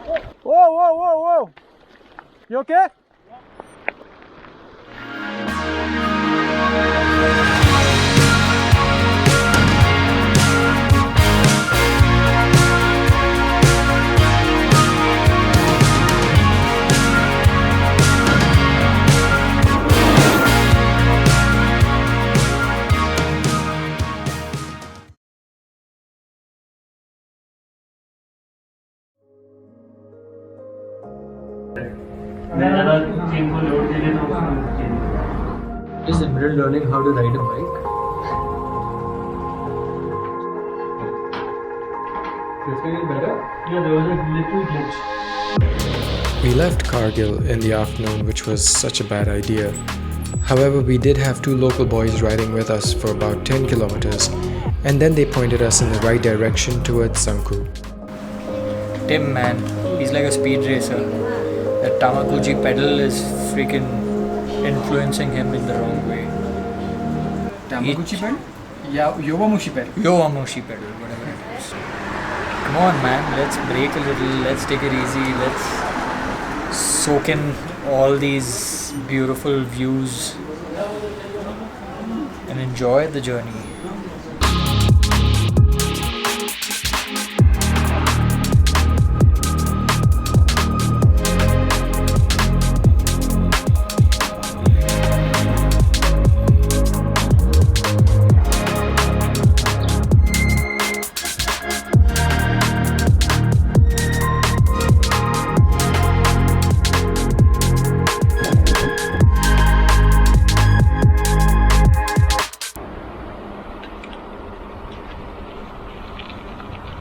Whoa, whoa, whoa, whoa! You okay? Is Imran learning how to ride a bike? You feeling better? Yeah, there was a little glitch. We left Kargil in the afternoon, which was such a bad idea. However, we did have two local boys riding with us for about 10 kilometers, and then they pointed us in the right direction towards Zanskar. Tim, man, he's like a speed racer. That Tamaguchi pedal is freaking influencing him in the wrong way. Tamaguchi pedal? Yeah, Yowamushi pedal. Yowamushi pedal, whatever it is. Come on, man, let's break a little, let's take it easy, let's soak in all these beautiful views and enjoy the journey.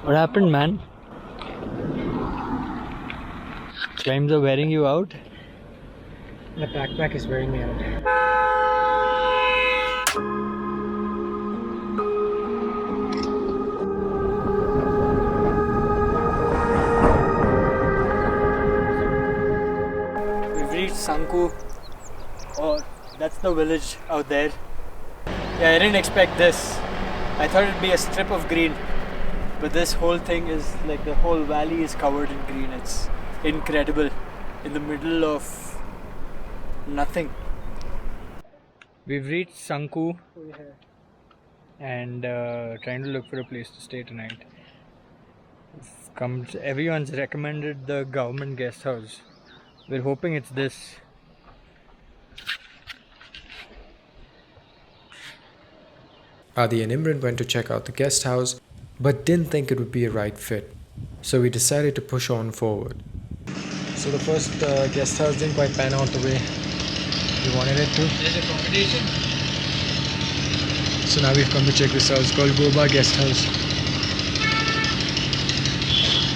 What happened, man? Climbs are wearing you out? The backpack is wearing me out. We've reached Sanku. Oh, that's the village out there. Yeah, I didn't expect this. I thought it'd be a strip of green. But this whole thing is like the whole valley is covered in green. It's incredible. In the middle of nothing. We've reached Sanku and trying to look for a place to stay tonight. Everyone's recommended the government guest house. We're hoping it's this. Adi and Imran went to check out the guest house, but didn't think it would be a right fit. So we decided to push on forward. So the first guest house didn't quite pan out the way we wanted it to. There's accommodation. So now we've come to check this house called Goba Guest House.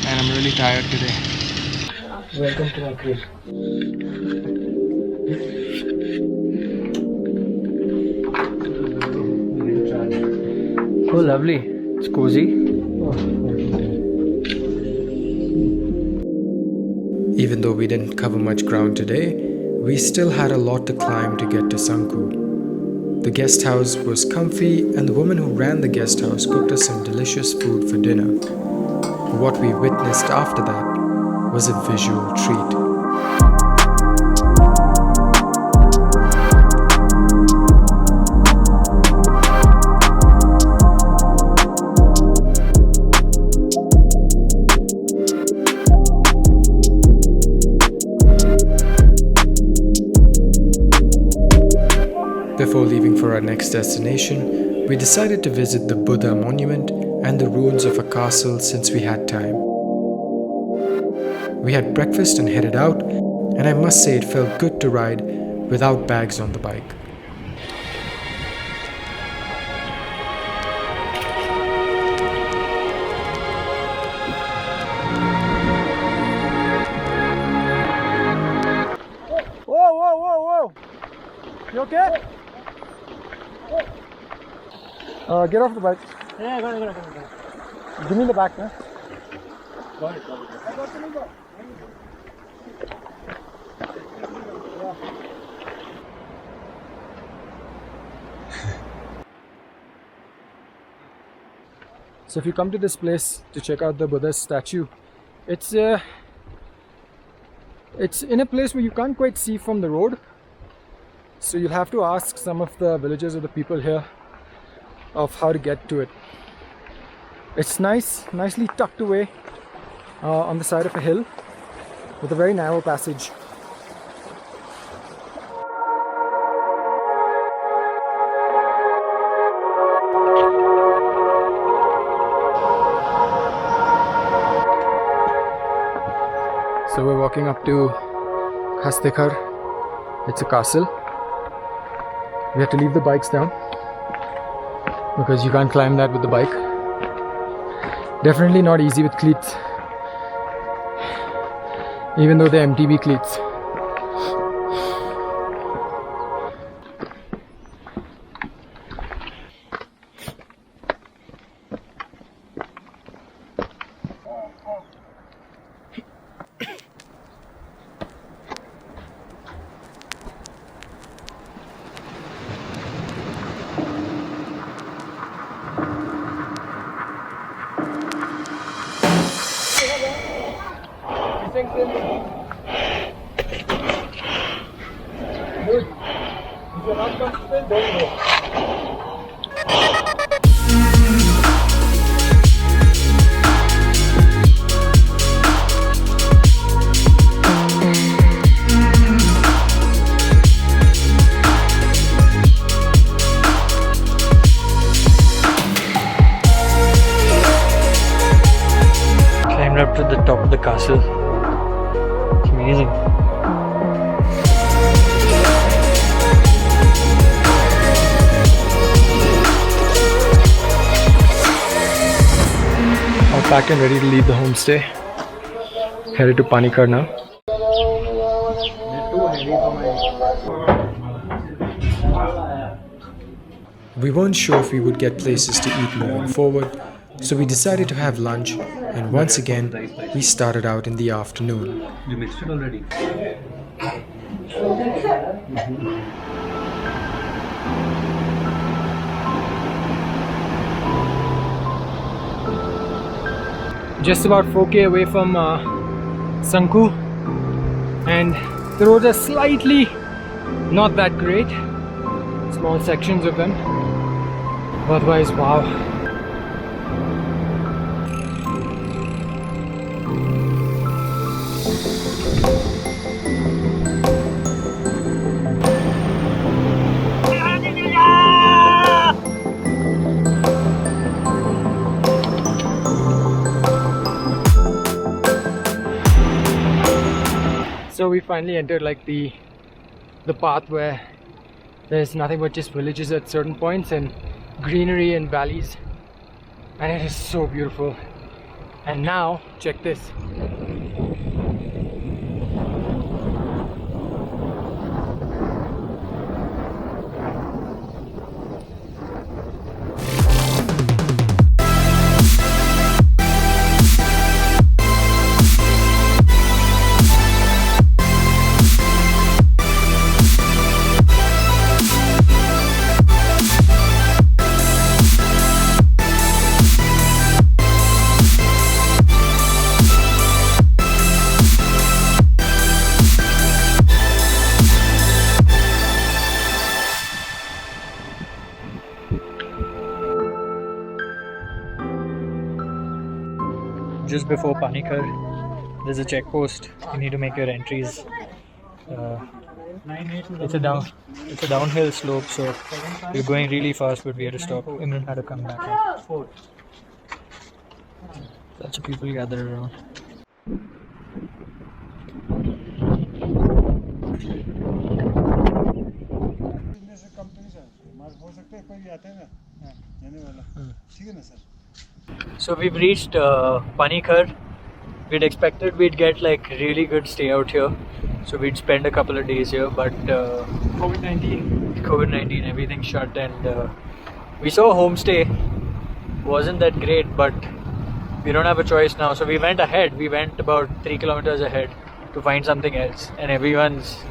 And I'm really tired today. Welcome to my crib. Oh, lovely. It's cozy. Even though we didn't cover much ground today, we still had a lot to climb to get to Sanku. The guest house was comfy, and the woman who ran the guest house cooked us some delicious food for dinner. What we witnessed after that was a visual treat. Before leaving for our next destination, we decided to visit the Buddha monument and the ruins of a castle since we had time. We had breakfast and headed out, and I must say it felt good to ride without bags on the bike. Whoa, whoa, whoa, whoa! You okay? Get off the bike. Yeah, I got it. Give me the back, man. Got it. So if you come to this place to check out the Buddhist statue, it's It's in a place where you can't quite see from the road, so you'll have to ask some of the villagers or the people here of how to get to it. It's nicely tucked away on the side of a hill with a very narrow passage. So we're walking up to Hastekar. It's a castle. We have to leave the bikes down because you can't climb that with the bike. Definitely not easy with cleats, even though they're MTB cleats. Climbed up to the top of the castle. It's amazing. All packed and ready to leave the homestay. Headed to Panikar now. We weren't sure if we would get places to eat moving forward, so we decided to have lunch, and once again, we started out in the afternoon. You mixed it already. Just about 4k away from Sanku, and the roads are slightly not that great, small sections of them, but otherwise wow. So we finally entered like the path where there's nothing but just villages at certain points and greenery and valleys, and it is so beautiful. And now check this. Just before Panikar, there's a check post. You need to make your entries. It's a downhill slope, so we're going really fast, but we had to stop. Imran had to come back. Lots of people gathered around. So we've reached Panikar. We'd expected we'd get like really good stay out here, so we'd spend a couple of days here, but COVID-19 everything shut, and we saw a homestay. Wasn't that great, but we don't have a choice now, so we went ahead. We went about 3 kilometers ahead to find something else, and everyone's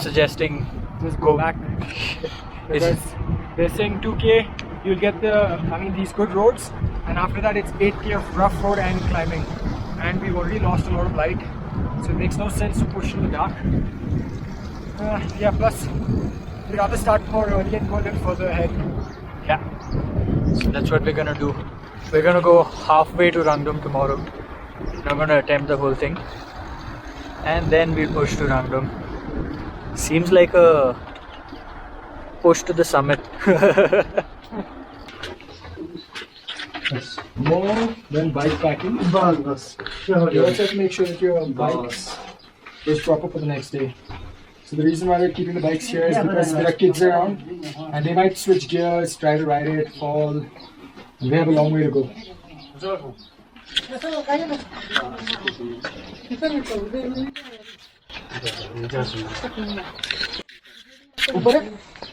suggesting Just go back. Because they're saying 2k you'll get these good roads, and after that it's 8k of rough road and climbing, and we've already lost a lot of light, so it makes no sense to push in the dark. Yeah, plus we'd rather start more early and go a little further ahead. Yeah, so that's what we're gonna do. We're gonna go halfway to Rangdum tomorrow. Not gonna attempt the whole thing, and then we'll push to Rangdum. Seems like a push to the summit. More than bike packing. You also have to make sure that your bike is proper for the next day. So the reason why we're keeping the bikes here is because there are kids around and they might switch gears, try to ride it, fall. We have a long way to go.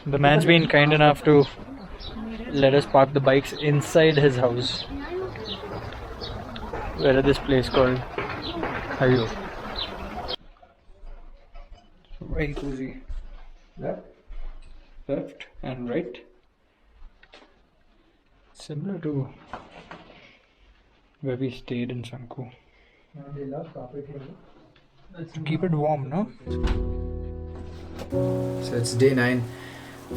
The man's been kind enough to let us park the bikes inside his house. Where is this place called? Hayo. Very cozy. Left and right. Similar to where we stayed in Sanku. To keep it warm, no? So it's day 9.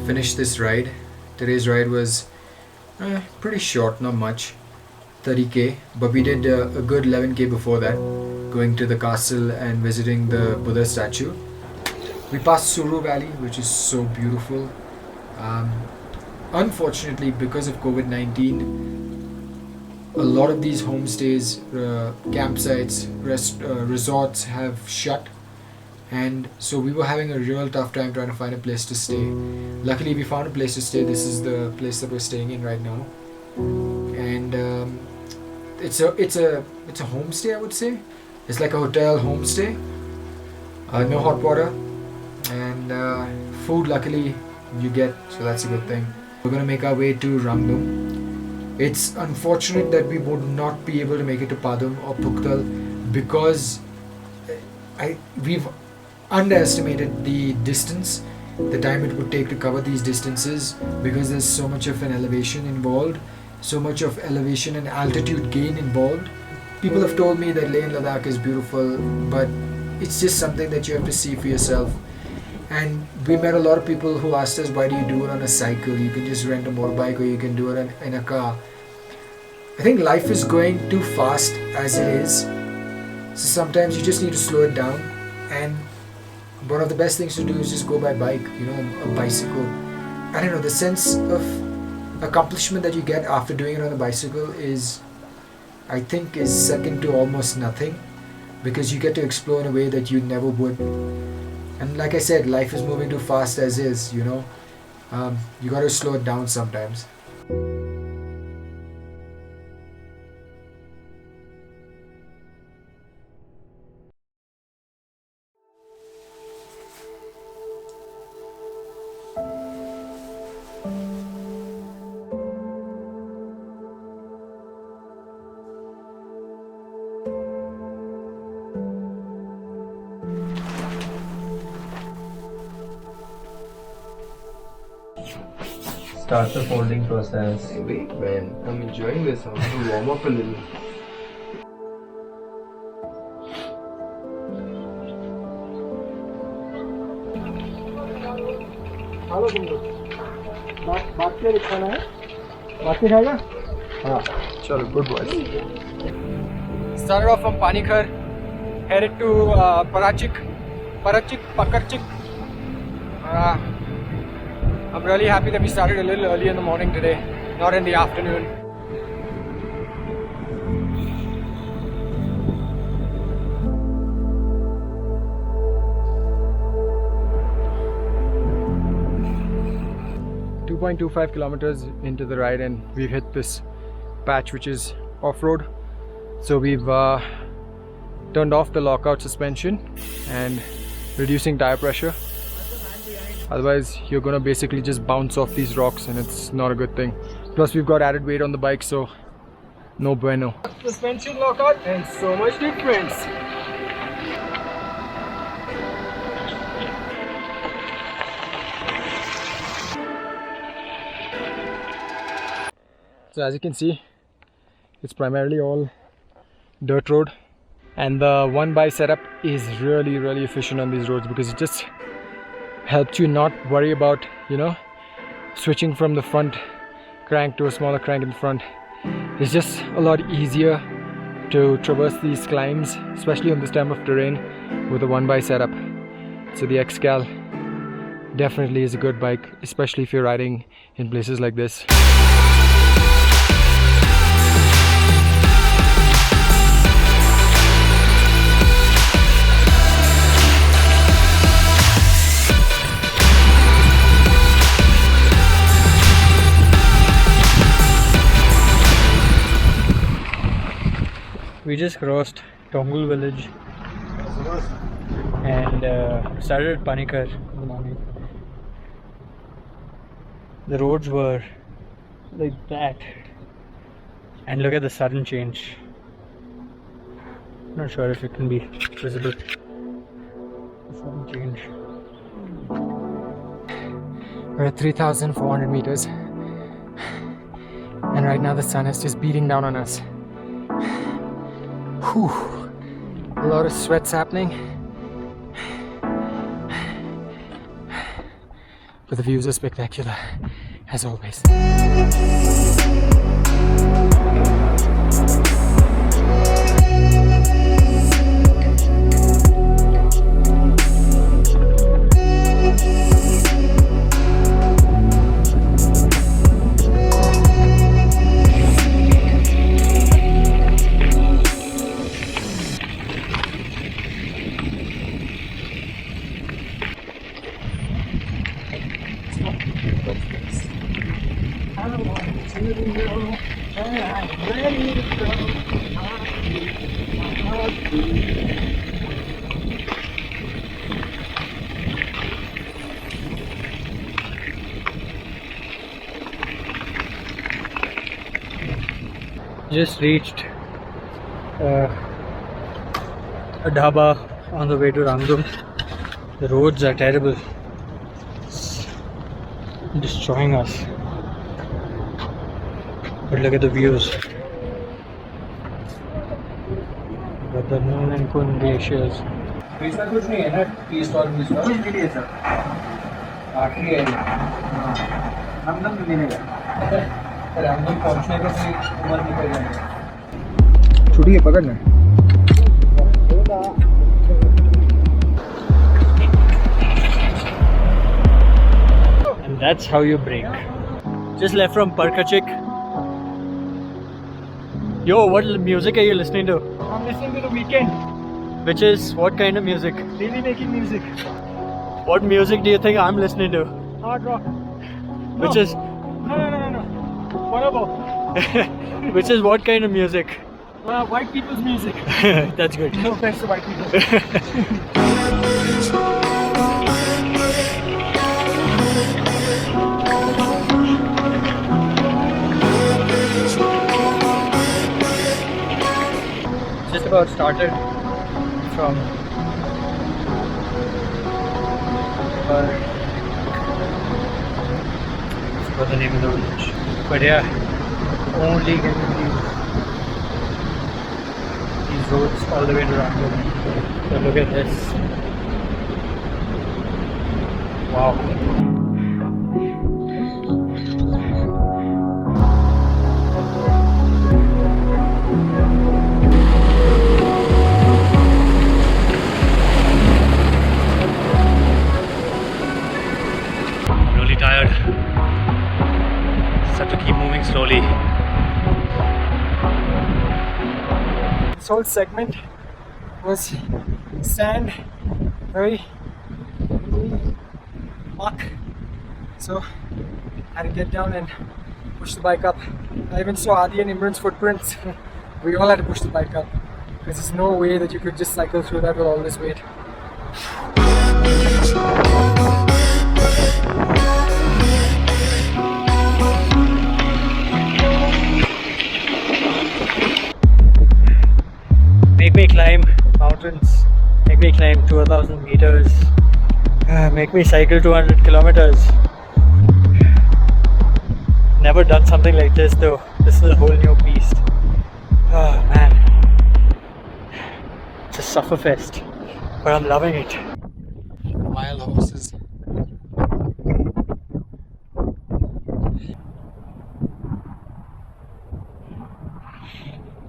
Finished this ride. Today's ride was pretty short, not much. 30k, but we did a good 11k before that, going to the castle and visiting the Buddhist statue. We passed Suru Valley, which is so beautiful. Unfortunately, because of COVID-19, a lot of these homestays, campsites, resorts have shut, and so we were having a real tough time trying to find a place to stay. Luckily, we found a place to stay. This is the place that we're staying in right now, and it's a homestay, I would say. It's like a hotel homestay. No hot water, and food luckily you get, so that's a good thing. We're gonna make our way to Rangdum. It's unfortunate that we would not be able to make it to Padum or Puktal because we've underestimated the distance, the time it would take to cover these distances, because there's so much of an elevation involved, so much of elevation and altitude gain involved. People have told me that Leh and Ladakh is beautiful, but it's just something that you have to see for yourself. And we met a lot of people who asked us, why do you do it on a cycle? You can just rent a motorbike, or you can do it in a car. I think life is going too fast as it is, so sometimes you just need to slow it down, and one of the best things to do is just go by bike, a bicycle. I don't know, the sense of accomplishment that you get after doing it on a bicycle is second to almost nothing, because you get to explore in a way that you never would. And like I said, life is moving too fast as is, you got to slow it down sometimes. Start the folding process. Hey, wait, man. I'm enjoying this. I want to warm up a little. Hello तुम लोग बात क्या खाना है बात क्या खाएगा हाँ चलो good boy Started off from Panikhar, headed to Pakarchik. I'm really happy that we started a little early in the morning today, not in the afternoon. .25 kilometers into the ride and we've hit this patch which is off-road. So we've turned off the lockout suspension and reducing tire pressure. Otherwise you're gonna basically just bounce off these rocks and it's not a good thing. Plus we've got added weight on the bike, so no bueno. Suspension lockout and so much difference. So as you can see, it's primarily all dirt road. And the one by setup is really efficient on these roads because it just helps you not worry about, you know, switching from the front crank to a smaller crank in front. It's just a lot easier to traverse these climbs, especially on this time of terrain, with a one by setup. So the Xcal definitely is a good bike, especially if you're riding in places like this. We just crossed Tongul village and started at Panikar in the morning. The roads were like that, and look at the sudden change. Not sure if it can be visible. The sudden change. We're at 3,400 meters, and right now the sun is just beating down on us. Whew. A lot of sweat's happening, but the views are spectacular as always. Just reached a dhaba on the way to Rangdum. The roads are terrible. It's destroying us. But look at the views. Got the Moon and Kun glaciers. इसमें कुछ नहीं है ना, tea stall कुछ भी नहीं है sir, आखिरी है हम लोग मिलेगा सर, हम लोग पहुंचने का कोई उम्र निकल जाएगा। छुट्टी है, पकड़ना। And that's how you brake. Just left from Parkachik. Yo, what music are you listening to? I'm listening to The Weekend. Which is what kind of music? Really making music. What music do you think I'm listening to? Hard rock. Which is No. What about? which is what kind of music? White people's music. That's good. No offense to white people. Just about started from what's the name of the village? But yeah, only getting these roads all the way to Rangdum. So look at this. Wow. Tired, so I have to keep moving slowly. This whole segment was sand, very muck, so I had to get down and push the bike up. I even saw Adi and Imran's footprints. We all had to push the bike up because there's no way that you could just cycle through that with all this weight. Make me climb mountains, make me climb 2,000 meters, make me cycle 200 kilometers. Never done something like this though. This is a whole new beast. Oh man. sufferfest, but I'm loving it. Wild horses.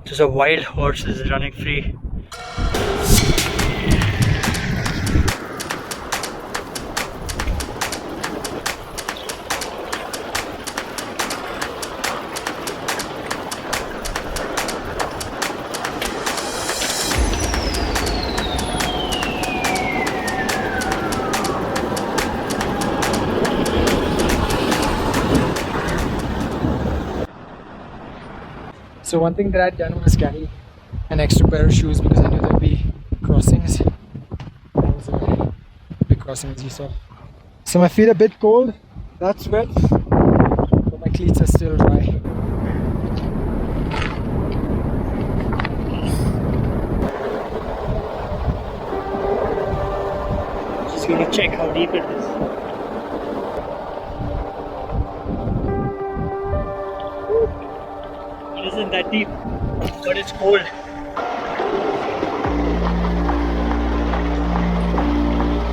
There's a wild horse is running free. So one thing that I'd done was carry an extra pair of shoes because I knew there'd be crossings. That was a big crossing, as you saw. So my feet are a bit cold, that's wet, but my cleats are still dry. Just gonna check how deep it is. It isn't that deep, but it's cold.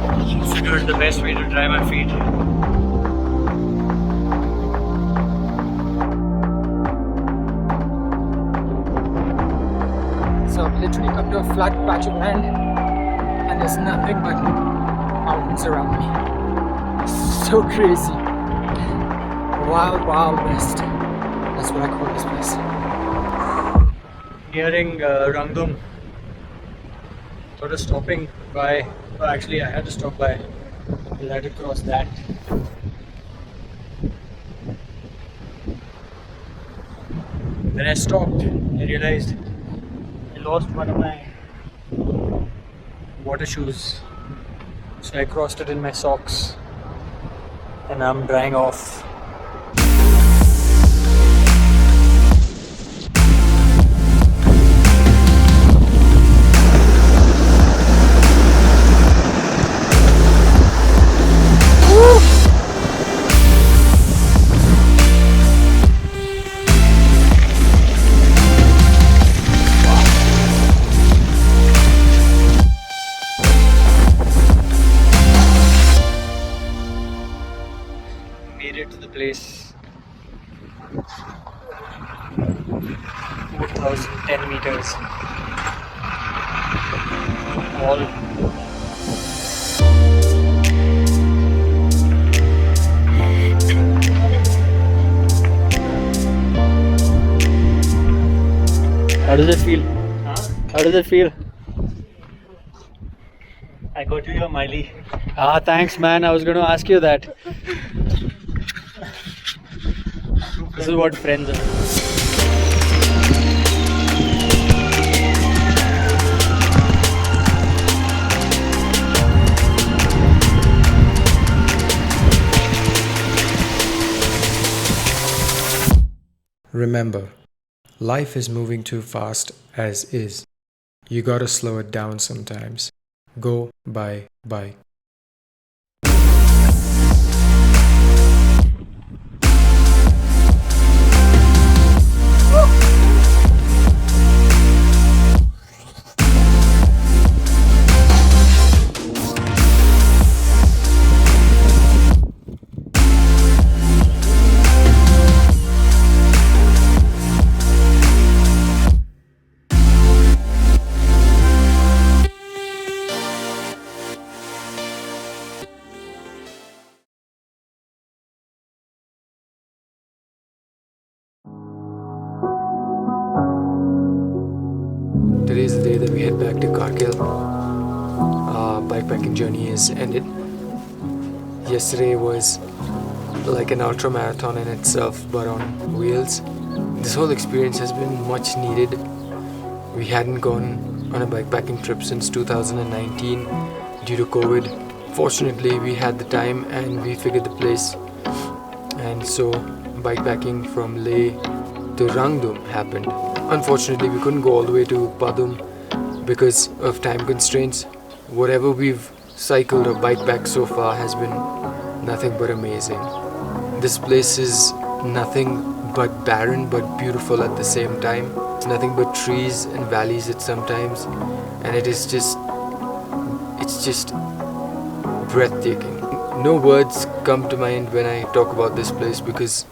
I figured the best way to dry my feet. So I've literally come to a flat patch of land and there's nothing but mountains around me. So crazy. Wild, wild west. That's what I call this place. Nearing Rangdum. Sort of stopping by. Well, actually, I had to stop by because I had to cross that. When I stopped, I realized I lost one of my water shoes. So I crossed it in my socks and I'm drying off. Made it to the place. 4,010 meters. All how does it feel? How does it feel? I got you your Miley. Ah, thanks, man. I was going to ask you that. This is what friends are. Remember, life is moving too fast as is. You gotta slow it down sometimes. Go by bike. Today is the day that we head back to Kargil. Our bikepacking journey is ended. Yesterday was like an ultra marathon in itself, but on wheels. This whole experience has been much needed. We hadn't gone on a bikepacking trip since 2019 due to COVID. Fortunately, we had the time and we figured the place. And so, bikepacking from Leh to Rangdum happened. Unfortunately, we couldn't go all the way to Padum because of time constraints. Whatever we've cycled or bikepacked so far has been nothing but amazing. This place is nothing but barren but beautiful at the same time. It's nothing but trees and valleys at some times, and it's just breathtaking. No words come to mind when I talk about this place, because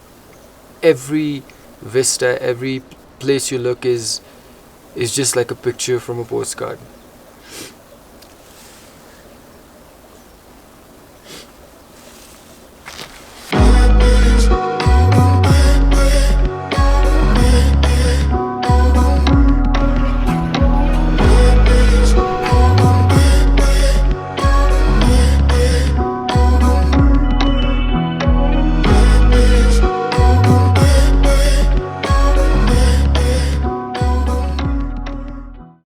every vista, every place you look is just like a picture from a postcard.